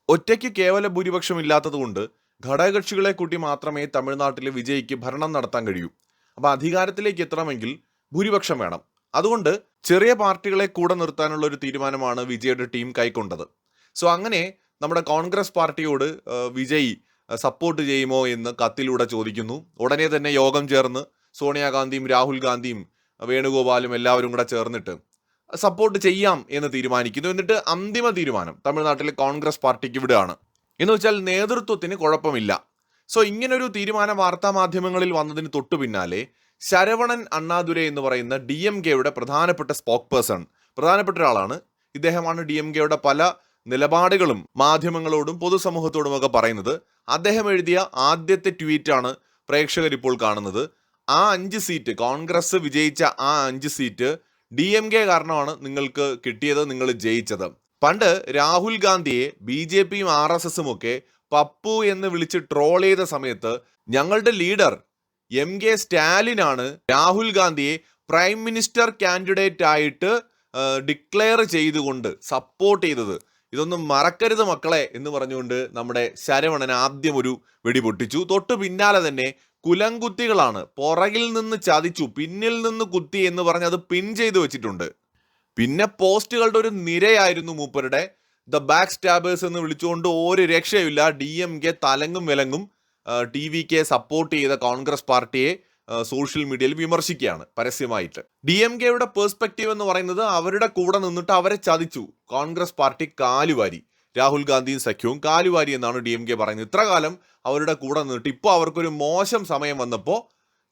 ഒറ്റയ്ക്ക് കേവല ഭൂരിപക്ഷം ഇല്ലാത്തതുകൊണ്ട് ഘടകകക്ഷികളെ കൂട്ടി മാത്രമേ തമിഴ്നാട്ടിൽ വിജയ്ക്ക് ഭരണം നടത്താൻ കഴിയൂ. അപ്പോൾ അധികാരത്തിലേക്ക് എത്തണമെങ്കിൽ ഭൂരിപക്ഷം വേണം. അതുകൊണ്ട് ചെറിയ പാർട്ടികളെ കൂടെ നിർത്താനുള്ള ഒരു തീരുമാനമാണ് വിജയുടെ ടീം കൈക്കൊണ്ടത്. സോ അങ്ങനെ നമ്മുടെ കോൺഗ്രസ് പാർട്ടിയോട് വിജയ് സപ്പോർട്ട് ചെയ്യുമോ എന്ന് കത്തിലൂടെ ചോദിക്കുന്നു. ഉടനെ തന്നെ യോഗം ചേർന്ന് സോണിയാഗാന്ധിയും രാഹുൽ ഗാന്ധിയും വേണുഗോപാലും എല്ലാവരും കൂടെ ചേർന്നിട്ട് സപ്പോർട്ട് ചെയ്യാം എന്ന് തീരുമാനിക്കുന്നു. എന്നിട്ട് അന്തിമ തീരുമാനം തമിഴ്നാട്ടിലെ കോൺഗ്രസ് പാർട്ടിക്ക് വിടുകയാണ്. എന്ന് വെച്ചാൽ നേതൃത്വത്തിന് കുഴപ്പമില്ല. സോ ഇങ്ങനൊരു തീരുമാനം വാർത്താ മാധ്യമങ്ങളിൽ വന്നതിന് തൊട്ടു പിന്നാലെ ശരവണൻ അണ്ണാദുരൈ എന്ന് പറയുന്ന DMKയുടെ പ്രധാനപ്പെട്ട സ്പോക്ക് പേഴ്സൺ, പ്രധാനപ്പെട്ട ഒരാളാണ്. ഇദ്ദേഹമാണ് DMKയുടെ പല നിലപാടുകളും മാധ്യമങ്ങളോടും പൊതുസമൂഹത്തോടും ഒക്കെ പറയുന്നത്. അദ്ദേഹം എഴുതിയ ആദ്യത്തെ ട്വീറ്റാണ് പ്രേക്ഷകർ ഇപ്പോൾ കാണുന്നത്. ആ 5 സീറ്റ്, കോൺഗ്രസ് വിജയിച്ച ആ 5 സീറ്റ് DMK കാരണമാണ് നിങ്ങൾക്ക് കിട്ടിയത്, നിങ്ങൾ ജയിച്ചത്. പണ്ട് രാഹുൽ ഗാന്ധിയെ BJPയും RSSും ഒക്കെ പപ്പു എന്ന് വിളിച്ച് ട്രോൾ ചെയ്ത സമയത്ത് ഞങ്ങളുടെ ലീഡർ MK സ്റ്റാലിനാണ് രാഹുൽ ഗാന്ധിയെ പ്രൈം മിനിസ്റ്റർ കാൻഡിഡേറ്റ് ആയിട്ട് ഡിക്ലെയർ ചെയ്തുകൊണ്ട് സപ്പോർട്ട് ചെയ്തത്. ഇതൊന്നും മറക്കരുത് മക്കളെ എന്ന് പറഞ്ഞുകൊണ്ട് നമ്മുടെ ശരവണൻ ആദ്യം ഒരു വെടി പൊട്ടിച്ചു. തൊട്ടു പിന്നാലെ തന്നെ കുലംകുത്തികളാണ്, പുറകിൽ നിന്ന് ചതിച്ചു, പിന്നിൽ നിന്ന് കുത്തി എന്ന് പറഞ്ഞ് അത് പിൻ ചെയ്ത് വെച്ചിട്ടുണ്ട്. പിന്നെ പോസ്റ്റുകളുടെ ഒരു നിരയായിരുന്നു മൂപ്പരുടെ. ദ ബാക്ക് സ്റ്റാബേഴ്സ് എന്ന് വിളിച്ചുകൊണ്ട് ഒരു രക്ഷയില്ല. DMK തലങ്ങും വിലങ്ങും TVK സപ്പോർട്ട് ചെയ്ത കോൺഗ്രസ് പാർട്ടിയെ സോഷ്യൽ മീഡിയയിൽ വിമർശിക്കുകയാണ് പരസ്യമായിട്ട്. DMKയുടെ പേഴ്സ്പെക്റ്റീവ് എന്ന് പറയുന്നത് അവരുടെ കൂടെ നിന്നിട്ട് അവരെ ചതിച്ചു. കോൺഗ്രസ് പാർട്ടി കാലുവാരി, രാഹുൽ ഗാന്ധിയും സഖ്യവും കാലുവാരി എന്നാണ് DMK പറയുന്നത്. ഇത്ര കാലം അവരുടെ കൂടെ നിന്നിട്ട് ഇപ്പോൾ അവർക്കൊരു മോശം സമയം വന്നപ്പോൾ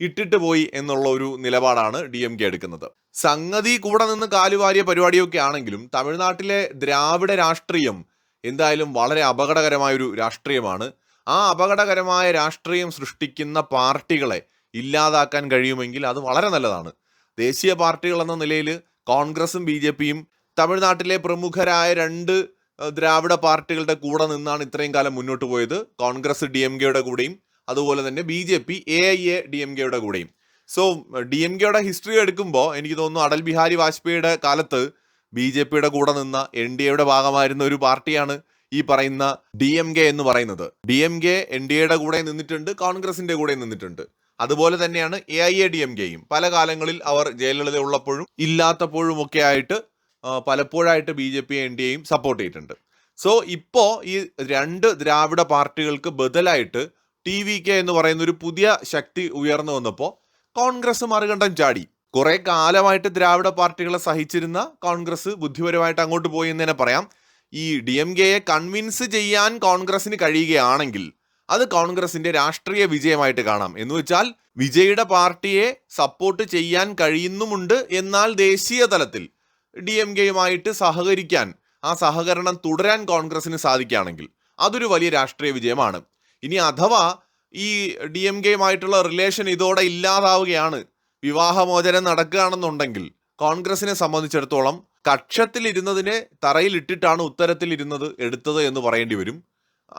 ഇട്ടിട്ട് പോയി എന്നുള്ള ഒരു നിലപാടാണ് DMK എടുക്കുന്നത്. സംഗതി കൂടെ നിന്ന് കാലുവാരിയ പരിപാടിയൊക്കെ ആണെങ്കിലും തമിഴ്നാട്ടിലെ ദ്രാവിഡ രാഷ്ട്രീയം എന്തായാലും വളരെ അപകടകരമായൊരു രാഷ്ട്രീയമാണ്. ആ അപകടകരമായ രാഷ്ട്രീയം സൃഷ്ടിക്കുന്ന പാർട്ടികളെ ഇല്ലാതാക്കാൻ കഴിയുമെങ്കിൽ അത് വളരെ നല്ലതാണ്. ദേശീയ പാർട്ടികൾ എന്ന നിലയിൽ കോൺഗ്രസും BJPയും തമിഴ്നാട്ടിലെ പ്രമുഖരായ 2 ദ്രാവിഡ പാർട്ടികളുടെ കൂടെ നിന്നാണ് ഇത്രയും കാലം മുന്നോട്ട് പോയത്. കോൺഗ്രസ് DMKയുടെ കൂടെയും അതുപോലെ തന്നെ BJP AIADMKയുടെ കൂടെയും. സോ DMKയുടെ ഹിസ്റ്ററി എടുക്കുമ്പോൾ എനിക്ക് തോന്നുന്നു അടൽ ബിഹാരി വാജ്പേയിയുടെ കാലത്ത് BJPയുടെ കൂടെ നിന്ന NDAയുടെ ഭാഗമായിരുന്ന ഒരു പാർട്ടിയാണ് ഈ പറയുന്ന DMK എന്ന് പറയുന്നത്. DMK NDAയുടെ കൂടെ നിന്നിട്ടുണ്ട്, കോൺഗ്രസിന്റെ കൂടെ നിന്നിട്ടുണ്ട്. അതുപോലെ തന്നെയാണ് AIADMKയും. പല കാലങ്ങളിൽ അവർ ജയലളിത ഉള്ളപ്പോഴും ഇല്ലാത്തപ്പോഴും ഒക്കെ ആയിട്ട് പലപ്പോഴായിട്ട് BJP NDAയും സപ്പോർട്ട് ചെയ്തിട്ടുണ്ട്. സോ ഇപ്പോൾ ഈ 2 ദ്രാവിഡ പാർട്ടികൾക്ക് ബദലായിട്ട് TVK എന്ന് പറയുന്ന ഒരു പുതിയ ശക്തി ഉയർന്നു വന്നപ്പോൾ കോൺഗ്രസ് മറുകണ്ഠം ചാടി. കുറെ കാലമായിട്ട് ദ്രാവിഡ പാർട്ടികളെ സഹിച്ചിരുന്ന കോൺഗ്രസ് ബുദ്ധിപരമായിട്ട് അങ്ങോട്ട് പോയി എന്ന് തന്നെ പറയാം. ഈ DMKയെ കൺവിൻസ് ചെയ്യാൻ കോൺഗ്രസിന് കഴിയുകയാണെങ്കിൽ അത് കോൺഗ്രസിന്റെ രാഷ്ട്രീയ വിജയമായിട്ട് കാണാം. എന്ന് വെച്ചാൽ വിജയുടെ പാർട്ടിയെ സപ്പോർട്ട് ചെയ്യാൻ കഴിയുന്നുമുണ്ട്, എന്നാൽ ദേശീയ തലത്തിൽ DMKയുമായിട്ട് സഹകരിക്കാൻ, ആ സഹകരണം തുടരാൻ കോൺഗ്രസിന് സാധിക്കുകയാണെങ്കിൽ അതൊരു വലിയ രാഷ്ട്രീയ വിജയമാണ്. ഇനി അഥവാ ഈ DMKയുമായിട്ടുള്ള റിലേഷൻ ഇതോടെ ഇല്ലാതാവുകയാണ്, വിവാഹമോചനം നടക്കുകയാണെന്നുണ്ടെങ്കിൽ കോൺഗ്രസിനെ സംബന്ധിച്ചിടത്തോളം കക്ഷത്തിലിരുന്നതിനെ തറയിലിട്ടിട്ടാണ് ഉത്തരത്തിലിരുന്നത് എടുത്തത് എന്ന് പറയേണ്ടി വരും.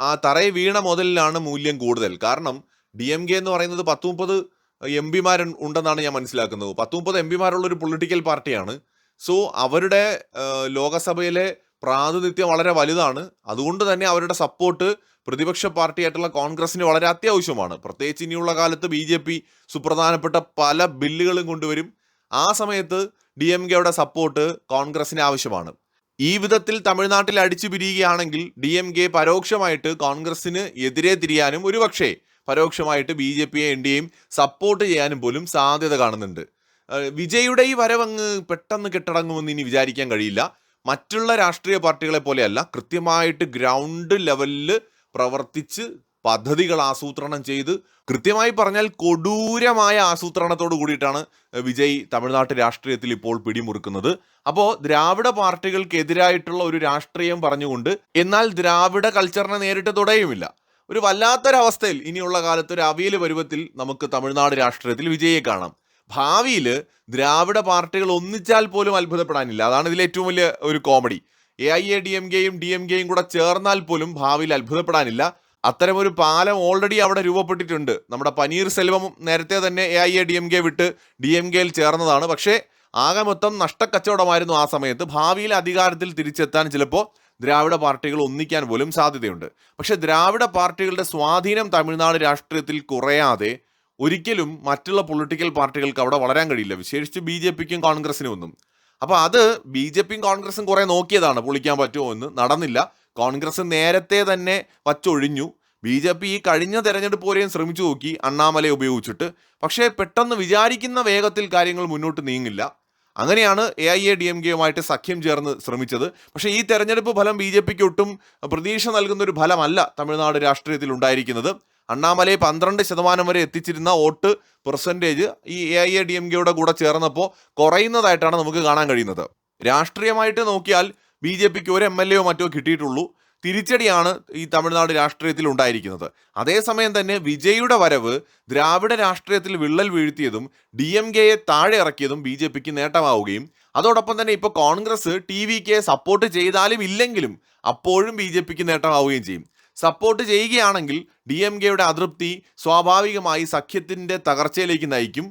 ആ തറയിൽ വീണ മുതലിലാണ് മൂല്യം കൂടുതൽ. കാരണം DMK എന്ന് പറയുന്നത് 10-30 MP ഉണ്ടെന്നാണ് ഞാൻ മനസ്സിലാക്കുന്നത്. 10-30 MP പൊളിറ്റിക്കൽ പാർട്ടിയാണ്. സോ അവരുടെ ലോകസഭയിലെ പ്രാതിനിധ്യം വളരെ വലുതാണ്. അതുകൊണ്ട് തന്നെ അവരുടെ സപ്പോർട്ട് പ്രതിപക്ഷ പാർട്ടിയായിട്ടുള്ള കോൺഗ്രസിന് വളരെ അത്യാവശ്യമാണ്. പ്രത്യേകിച്ച് ഇനിയുള്ള കാലത്ത് BJP സുപ്രധാനപ്പെട്ട പല ബില്ലുകളും കൊണ്ടുവരും. ആ സമയത്ത് DMKയുടെ സപ്പോർട്ട് കോൺഗ്രസിന് ആവശ്യമാണ്. ഈ വിധത്തിൽ തമിഴ്നാട്ടിൽ അടിച്ചു പിരിയുകയാണെങ്കിൽ DMK പരോക്ഷമായിട്ട് കോൺഗ്രസിന് എതിരെ തിരിയാനും ഒരുപക്ഷെ പരോക്ഷമായിട്ട് BJPയെ NDAയും സപ്പോർട്ട് ചെയ്യാനും പോലും സാധ്യത കാണുന്നുണ്ട്. വിജയുടെ ഈ വരവങ്ങ് പെട്ടെന്ന് കെട്ടടങ്ങുമെന്ന് ഇനി വിചാരിക്കാൻ കഴിയില്ല. മറ്റുള്ള രാഷ്ട്രീയ പാർട്ടികളെ പോലെയല്ല, കൃത്യമായിട്ട് ഗ്രൗണ്ട് ലെവലിൽ പ്രവർത്തിച്ച് പദ്ധതികൾ ആസൂത്രണം ചെയ്ത്, കൃത്യമായി പറഞ്ഞാൽ കൊടൂരമായ ആസൂത്രണത്തോട് കൂടിയിട്ടാണ് വിജയ് തമിഴ്നാട്ട് രാഷ്ട്രീയത്തിൽ ഇപ്പോൾ പിടിമുറുക്കുന്നത്. അപ്പോൾ ദ്രാവിഡ പാർട്ടികൾക്കെതിരായിട്ടുള്ള ഒരു രാഷ്ട്രീയം പറഞ്ഞുകൊണ്ട്, എന്നാൽ ദ്രാവിഡ കൾച്ചറിനെ നേരിട്ട് തുടയുമില്ല. ഒരു വല്ലാത്തൊരവസ്ഥയിൽ ഇനിയുള്ള കാലത്ത് ഒരു അവിയൽ പരുവത്തിൽ നമുക്ക് തമിഴ്നാട് രാഷ്ട്രീയത്തിൽ വിജയെ കാണാം. ഭാവിയിൽ ദ്രാവിഡ പാർട്ടികൾ ഒന്നിച്ചാൽ പോലും അത്ഭുതപ്പെടാനില്ല. അതാണ് ഇതിലെ ഏറ്റവും വലിയ ഒരു കോമഡി. AIADMKയും DMKയും കൂടെ ചേർന്നാൽ പോലും ഭാവിയിൽ അത്ഭുതപ്പെടാനില്ല. അത്തരമൊരു പാലം ഓൾറെഡി അവിടെ രൂപപ്പെട്ടിട്ടുണ്ട്. നമ്മുടെ പനീർ സെൽവം നേരത്തെ തന്നെ AIADMK വിട്ട് DMKയിൽ ചേർന്നതാണ്. പക്ഷേ ആകെ മൊത്തം നഷ്ടക്കച്ചവടമായിരുന്നു ആ സമയത്ത്. ഭാവിയിൽ അധികാരത്തിൽ തിരിച്ചെത്താൻ ചിലപ്പോൾ ദ്രാവിഡ പാർട്ടികൾ ഒന്നിക്കാൻ പോലും സാധ്യതയുണ്ട്. പക്ഷെ ദ്രാവിഡ പാർട്ടികളുടെ സ്വാധീനം തമിഴ്നാട് രാഷ്ട്രീയത്തിൽ കുറയാതെ ഒരിക്കലും മറ്റുള്ള പൊളിറ്റിക്കൽ പാർട്ടികൾക്ക് അവിടെ വളരാൻ കഴിയില്ല, വിശേഷിച്ച് ബി ജെ പിക്കും കോൺഗ്രസിനും ഒന്നും. അപ്പോൾ അത് ബി ജെ പിയും കോൺഗ്രസും കുറേ നോക്കിയതാണ് പൊളിക്കാൻ പറ്റുമോ എന്ന്, നടന്നില്ല. കോൺഗ്രസ് നേരത്തെ തന്നെ വച്ചൊഴിഞ്ഞു. ബി ജെ പി ഈ കഴിഞ്ഞ തെരഞ്ഞെടുപ്പ് വരെയും ശ്രമിച്ചു നോക്കി അണ്ണാമലയെ ഉപയോഗിച്ചിട്ട്. പക്ഷേ പെട്ടെന്ന് വിചാരിക്കുന്ന വേഗത്തിൽ കാര്യങ്ങൾ മുന്നോട്ട് നീങ്ങില്ല. അങ്ങനെയാണ് AIADMKയുമായിട്ട് സഖ്യം ചേർന്ന് ശ്രമിച്ചത്. പക്ഷേ ഈ തെരഞ്ഞെടുപ്പ് ഫലം ബി ജെ പിക്ക് ഒട്ടും പ്രതീക്ഷ നൽകുന്നൊരു ഫലമല്ല തമിഴ്നാട് രാഷ്ട്രീയത്തിൽ ഉണ്ടായിരിക്കുന്നത്. അണ്ണാമലയെ 12% വരെ എത്തിച്ചിരുന്ന വോട്ട് പെർസെൻറ്റേജ് ഈ AIADMKയുടെ കൂടെ ചേർന്നപ്പോൾ കുറയുന്നതായിട്ടാണ് നമുക്ക് കാണാൻ കഴിയുന്നത്. രാഷ്ട്രീയമായിട്ട് നോക്കിയാൽ ബി ജെ പിക്ക് ഒരു MLA മറ്റോ കിട്ടിയിട്ടുള്ളൂ. തിരിച്ചടിയാണ് ഈ തമിഴ്നാട് രാഷ്ട്രീയത്തിൽ ഉണ്ടായിരിക്കുന്നത്. അതേസമയം തന്നെ വിജയുടെ വരവ് ദ്രാവിഡ രാഷ്ട്രീയത്തിൽ വിള്ളൽ വീഴ്ത്തിയതും DMKയെ താഴെ ഇറക്കിയതും ബി ജെ പിക്ക് നേട്ടമാവുകയും അതോടൊപ്പം തന്നെ ഇപ്പോൾ കോൺഗ്രസ് TVKയെ സപ്പോർട്ട് ചെയ്താലും ഇല്ലെങ്കിലും അപ്പോഴും ബി ജെ പിക്ക് നേട്ടമാവുകയും ചെയ്യും. സപ്പോർട്ട് ചെയ്യുകയാണെങ്കിൽ DMKയുടെ അതൃപ്തി സ്വാഭാവികമായി സഖ്യത്തിൻ്റെ തകർച്ചയിലേക്ക് നയിക്കും.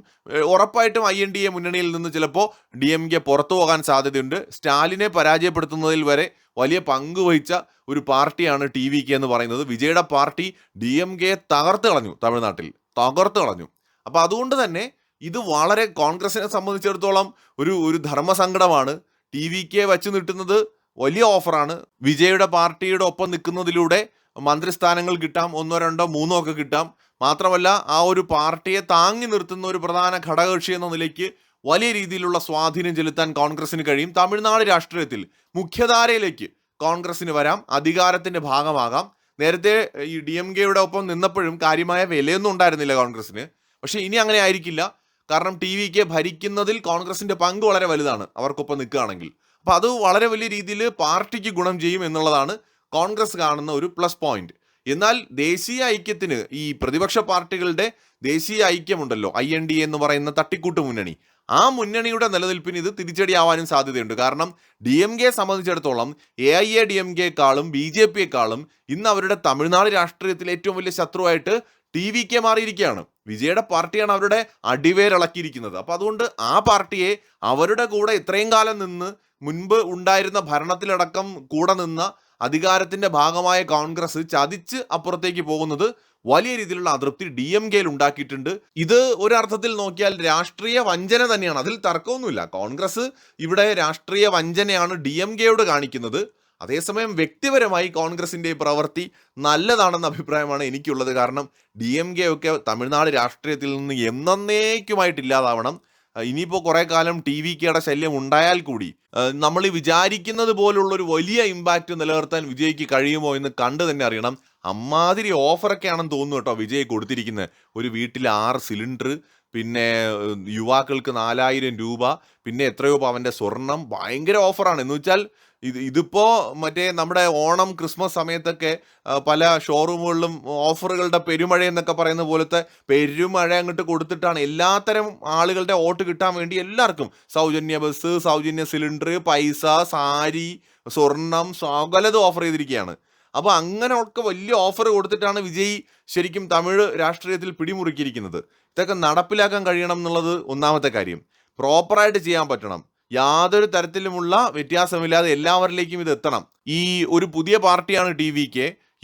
ഉറപ്പായിട്ടും INDA മുന്നണിയിൽ നിന്ന് ചിലപ്പോൾ DMK പുറത്തു പോകാൻ സാധ്യതയുണ്ട്. സ്റ്റാലിനെ പരാജയപ്പെടുത്തുന്നതിൽ വരെ വലിയ പങ്ക് വഹിച്ച ഒരു പാർട്ടിയാണ് TVK എന്ന് പറയുന്നത്. വിജയുടെ പാർട്ടി DMKയെ തകർത്ത് കളഞ്ഞു, തമിഴ്നാട്ടിൽ തകർത്ത് കളഞ്ഞു. അപ്പോൾ അതുകൊണ്ട് തന്നെ ഇത് വളരെ കോൺഗ്രസിനെ സംബന്ധിച്ചിടത്തോളം ഒരു ധർമ്മസങ്കടമാണ്. TVKയെ വച്ചു നീട്ടുന്നത് വലിയ ഓഫറാണ്. വിജയുടെ പാർട്ടിയുടെ ഒപ്പം നിൽക്കുന്നതിലൂടെ മന്ത്രിസ്ഥാനങ്ങൾ കിട്ടാം, 1, 2, 3 ഒക്കെ കിട്ടാം. മാത്രമല്ല ആ ഒരു പാർട്ടിയെ താങ്ങി നിർത്തുന്ന ഒരു പ്രധാന ഘടകകക്ഷി എന്ന നിലയ്ക്ക് വലിയ രീതിയിലുള്ള സ്വാധീനം ചെലുത്താൻ കോൺഗ്രസിന് കഴിയും. തമിഴ്നാട് രാഷ്ട്രീയത്തിൽ മുഖ്യധാരയിലേക്ക് കോൺഗ്രസിന് വരാം, അധികാരത്തിൻ്റെ ഭാഗമാകാം. നേരത്തെ ഈ DMKയുടെ ഒപ്പം നിന്നപ്പോഴും കാര്യമായ വിലയൊന്നും ഉണ്ടായിരുന്നില്ല കോൺഗ്രസിന്. പക്ഷേ ഇനി അങ്ങനെ ആയിരിക്കില്ല. കാരണം TVK ഭരിക്കുന്നതിൽ കോൺഗ്രസിൻ്റെ പങ്ക് വളരെ വലുതാണ് അവർക്കൊപ്പം നിൽക്കുകയാണെങ്കിൽ. അപ്പോൾ അത് വളരെ വലിയ രീതിയിൽ പാർട്ടിക്ക് ഗുണം ചെയ്യും എന്നുള്ളതാണ് കോൺഗ്രസ് കാണുന്ന ഒരു പ്ലസ് പോയിന്റ്. എന്നാൽ ദേശീയ ഐക്യത്തിന് ഈ പ്രതിപക്ഷ പാർട്ടികളുടെ ദേശീയ ഐക്യമുണ്ടല്ലോ, INDA എന്ന് പറയുന്ന തട്ടിക്കൂട്ട് മുന്നണി, ആ മുന്നണിയുടെ നിലനിൽപ്പിന് ഇത് തിരിച്ചടിയാവാനും സാധ്യതയുണ്ട്. കാരണം DMKയെ സംബന്ധിച്ചിടത്തോളം AIADMKയെക്കാളും BJPയെക്കാളും ഇന്ന് അവരുടെ തമിഴ്നാട് രാഷ്ട്രീയത്തിലെ ഏറ്റവും വലിയ ശത്രുവായിട്ട് TVK മാറിയിരിക്കുകയാണ്. വിജയുടെ പാർട്ടിയാണ് അവരുടെ അടിവേരിളക്കിയിരിക്കുന്നത്. അപ്പോൾ അതുകൊണ്ട് ആ പാർട്ടിയെ അവരുടെ കൂടെ ഇത്രയും കാലം നിന്ന് മുൻപ് ഉണ്ടായിരുന്ന ഭരണത്തിലടക്കം കൂടെ നിന്ന അധികാരത്തിൻ്റെ ഭാഗമായ കോൺഗ്രസ് ചതിച്ച് അപ്പുറത്തേക്ക് പോകുന്നത് വലിയ രീതിയിലുള്ള അതൃപ്തി DMKയിൽ ഉണ്ടാക്കിയിട്ടുണ്ട്. ഇത് ഒരർത്ഥത്തിൽ നോക്കിയാൽ രാഷ്ട്രീയ വഞ്ചന തന്നെയാണ്, അതിൽ തർക്കമൊന്നുമില്ല. കോൺഗ്രസ് ഇവിടെ രാഷ്ട്രീയ വഞ്ചനയാണ് DMKയോട് കാണിക്കുന്നത്. അതേസമയം വ്യക്തിപരമായി കോൺഗ്രസിൻ്റെ പ്രവൃത്തി നല്ലതാണെന്ന അഭിപ്രായമാണ് എനിക്കുള്ളത്. കാരണം DMKയൊക്കെ തമിഴ്നാട് രാഷ്ട്രീയത്തിൽ നിന്ന് എന്നേക്കുമായിട്ട് ഇല്ലാതാവണം. ഇനിയിപ്പോൾ കുറേ കാലം TVKയുടെ ശല്യം ഉണ്ടായാൽ കൂടി നമ്മൾ വിചാരിക്കുന്നത് പോലുള്ളൊരു വലിയ ഇമ്പാക്റ്റ് നിലനിർത്താൻ വിജയ്ക്ക് കഴിയുമോ എന്ന് കണ്ടു തന്നെ അറിയണം. അമ്മാതിരി ഓഫറൊക്കെയാണെന്ന് തോന്നുന്നു കേട്ടോ വിജയ് കൊടുത്തിരിക്കുന്നത്. ഒരു വീട്ടിൽ 6 സിലിണ്ടർ, പിന്നെ യുവാക്കൾക്ക് 4000 രൂപ, പിന്നെ എത്രയോ പവൻ്റെ സ്വർണം. ഭയങ്കര ഓഫറാണ്. എന്ന് വെച്ചാൽ ഇതിപ്പോൾ മറ്റേ നമ്മുടെ ഓണം ക്രിസ്മസ് സമയത്തൊക്കെ പല ഷോറൂമുകളിലും ഓഫറുകളുടെ പെരുമഴ എന്നൊക്കെ പറയുന്ന പോലത്തെ പെരുമഴ അങ്ങോട്ട് കൊടുത്തിട്ടാണ് എല്ലാത്തരം ആളുകളുടെ വോട്ട് കിട്ടാൻ വേണ്ടി എല്ലാവർക്കും സൗജന്യ ബസ്, സൗജന്യ സിലിണ്ടർ, പൈസ, സാരി, സ്വർണം, സകലതും ഓഫർ ചെയ്തിരിക്കുകയാണ്. അപ്പോൾ അങ്ങനെയൊക്കെ വലിയ ഓഫർ കൊടുത്തിട്ടാണ് വിജയ് ശരിക്കും തമിഴ് രാഷ്ട്രീയത്തിൽ പിടിമുറുക്കിയിരിക്കുന്നത്. ഇതൊക്കെ നടപ്പിലാക്കാൻ കഴിയണം എന്നുള്ളത് ഒന്നാമത്തെ കാര്യം. പ്രോപ്പറായിട്ട് ചെയ്യാൻ പറ്റണം. യാതൊരു തരത്തിലുമുള്ള വ്യത്യാസമില്ലാതെ എല്ലാവരിലേക്കും ഇത് എത്തണം. ഈ ഒരു പുതിയ പാർട്ടിയാണ് TVK.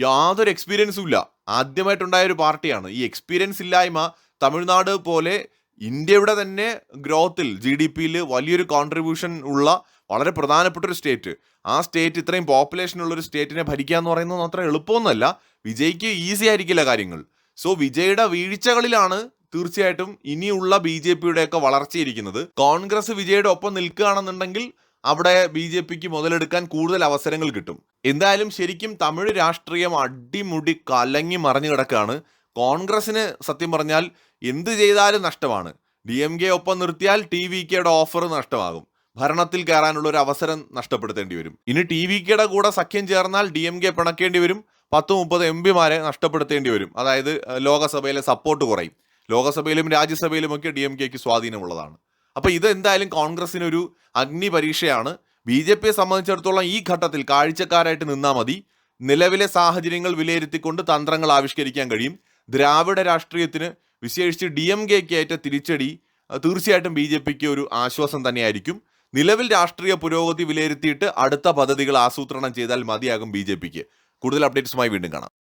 യാതൊരു എക്സ്പീരിയൻസും ഇല്ല, ആദ്യമായിട്ടുണ്ടായ ഒരു പാർട്ടിയാണ്. ഈ എക്സ്പീരിയൻസ് ഇല്ലായ്മ തമിഴ്നാട് പോലെ ഇന്ത്യയുടെ തന്നെ ഗ്രോത്തിൽ GDPയിൽ വലിയൊരു കോൺട്രിബ്യൂഷൻ ഉള്ള വളരെ പ്രധാനപ്പെട്ട ഒരു സ്റ്റേറ്റ്, ആ സ്റ്റേറ്റ് ഇത്രയും പോപ്പുലേഷൻ ഉള്ളൊരു സ്റ്റേറ്റിനെ ഭരിക്കുക എന്ന് പറയുന്നത് അത്ര എളുപ്പമൊന്നുമല്ല. വിജയ്ക്ക് ഈസി ആയിരിക്കില്ല കാര്യങ്ങൾ. സോ വിജയുടെ വീഴ്ചകളിലാണ് തീർച്ചയായിട്ടും ഇനിയുള്ള BJPയുടെയൊക്കെ വളർച്ചയിരിക്കുന്നത്. കോൺഗ്രസ് വിജയുടെ ഒപ്പം നിൽക്കുകയാണെന്നുണ്ടെങ്കിൽ അവിടെ BJPക്ക് മുതലെടുക്കാൻ കൂടുതൽ അവസരങ്ങൾ കിട്ടും. എന്തായാലും ശരിക്കും തമിഴ് രാഷ്ട്രീയം അടിമുടി കലങ്ങി മറിഞ്ഞു കിടക്കുകയാണ്. കോൺഗ്രസിന് സത്യം പറഞ്ഞാൽ എന്ത് ചെയ്താലും നഷ്ടമാണ്. DMK ഒപ്പം നിർത്തിയാൽ TVKയുടെ ഓഫർ നഷ്ടമാകും, ഭരണത്തിൽ കയറാനുള്ള ഒരു അവസരം നഷ്ടപ്പെടുത്തേണ്ടി വരും. ഇനി TVKയുടെ കൂടെ സഖ്യം ചേർന്നാൽ DMK പിണക്കേണ്ടി വരും, 10-30 MPമാരെ നഷ്ടപ്പെടുത്തേണ്ടി വരും. അതായത് ലോകസഭയിലെ സപ്പോർട്ട് കുറയും. ലോകസഭയിലും രാജ്യസഭയിലുമൊക്കെ DMKക്ക് സ്വാധീനമുള്ളതാണ്. അപ്പോൾ ഇത് എന്തായാലും കോൺഗ്രസിനൊരു അഗ്നി പരീക്ഷയാണ്. BJPയെ സംബന്ധിച്ചിടത്തോളം ഈ ഘട്ടത്തിൽ കാഴ്ചക്കാരായിട്ട് നിന്നാൽ മതി. നിലവിലെ സാഹചര്യങ്ങൾ വിലയിരുത്തിക്കൊണ്ട് തന്ത്രങ്ങൾ ആവിഷ്കരിക്കാൻ കഴിയും. ദ്രാവിഡ രാഷ്ട്രീയത്തിന് വിശേഷിച്ച് DMKക്ക് ഏറ്റ തിരിച്ചടി തീർച്ചയായിട്ടും BJPക്ക് ഒരു ആശ്വാസം തന്നെയായിരിക്കും. നിലവിൽ രാഷ്ട്രീയ പുരോഗതി വിലയിരുത്തിയിട്ട് അടുത്ത പദ്ധതികൾ ആസൂത്രണം ചെയ്താൽ മതിയാകും BJPക്ക്. കൂടുതൽ അപ്ഡേറ്റ്സുമായി വീണ്ടും കാണാം.